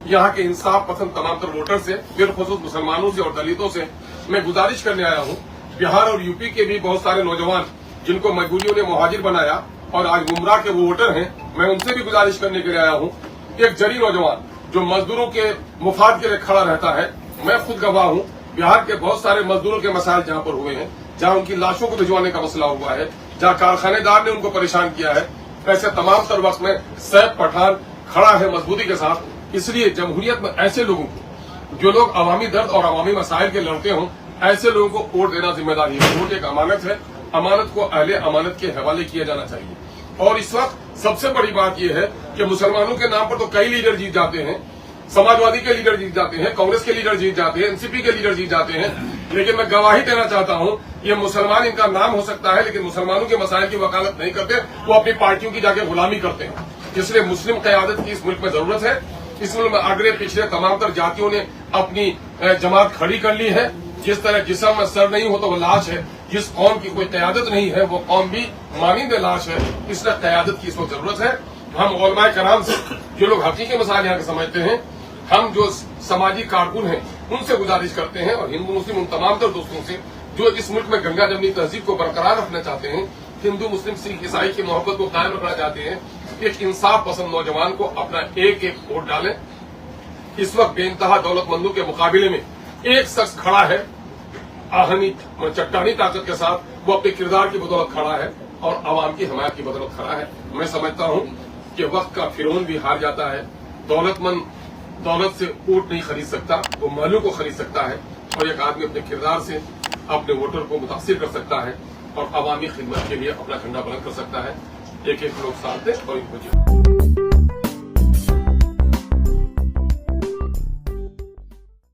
यहाँ के इंसाफ पसंद तमाम तर वोटर से, बिलखुसूस मुसलमानों से और दलितों से मैं गुजारिश करने आया हूँ। बिहार और यूपी के भी बहुत सारे नौजवान जिनको मजबूरियों ने मुहाजिर बनाया और आज गुमराह के वो वोटर हैं, मैं उनसे भी गुजारिश करने के लिए आया हूँ। एक जरी नौजवान जो मजदूरों के मुफाद के लिए खड़ा रहता है, मैं खुद गवाह हूँ। बिहार के बहुत सारे मजदूरों के मसाइल जहाँ पर हुए हैं, जहाँ उनकी लाशों को भिजवाने का मसला हुआ है, जहाँ कारखानेदार ने उनको परेशान किया है, ऐसे तमाम तर वक्त में सैफ पठान खड़ा है मजबूती के साथ। इसलिए जमहूरियत में ऐसे लोगों को, जो लोग अवामी दर्द और अवामी मसाइल के लड़ते हों, ऐसे लोगों को वोट देना जिम्मेदारी है। वोट एक अमानत है, अमानत को अहले अमानत के हवाले किया जाना चाहिए। और इस वक्त सबसे बड़ी बात यह है कि मुसलमानों के नाम पर तो कई लीडर जीत जाते हैं, समाजवादी के लीडर जीत जाते हैं, कांग्रेस के लीडर जीत जाते हैं, एनसीपी के लीडर जीत जाते हैं, लेकिन मैं गवाही देना चाहता हूं, ये मुसलमान इनका नाम हो सकता है लेकिन मुसलमानों के मसाइल की वकालत नहीं करते, वो अपनी पार्टियों की जाके गुलामी करते हैं। इसलिए मुस्लिम क़यादत की इस मुल्क में जरूरत है। इस मुल्क में अगले पिछले तमाम तर जातियों ने अपनी जमात खड़ी कर ली है। जिस तरह जिस्म में सर नहीं हो तो वो लाश है, जिस कौम की कोई क़यादत नहीं है वो कौम भी मानिंद लाश है। इसलिए क़यादत की इस वक्त जरूरत है। हम उलमाए कराम से, जो लोग हकीकी मसाइल यहाँ के समझते हैं, हम जो समाजी कारकुन हैं, उनसे गुजारिश करते हैं और हिंदू मुस्लिम उन तमाम तर दोस्तों से जो इस मुल्क में गंगा जमनी तहजीब को बरकरार रखना चाहते हैं, हिंदू मुस्लिम सिख ईसाई की मोहब्बत को कायम रखना चाहते हैं, एक इंसाफ पसंद नौजवान को अपना एक एक वोट डालें। इस वक्त बेइंतहा दौलतमंदों के मुकाबले में एक शख्स खड़ा है, आहनी चट्टानी ताकत के साथ, वो अपने किरदार की बदौलत खड़ा है और आवाम की हमायत की बदौलत खड़ा है। मैं समझता हूं कि वक्त का फिरौन भी हार जाता है। दौलतमंद दौलत से ऊंट नहीं खरीद सकता, वो मालू को खरीद सकता है, और एक आदमी अपने किरदार से अपने वोटर को मुतासिर कर सकता है और अवामी खिदमत के लिए अपना झंडा बुलंद कर सकता है। एक एक लोग साथ दें और इनको जीतें।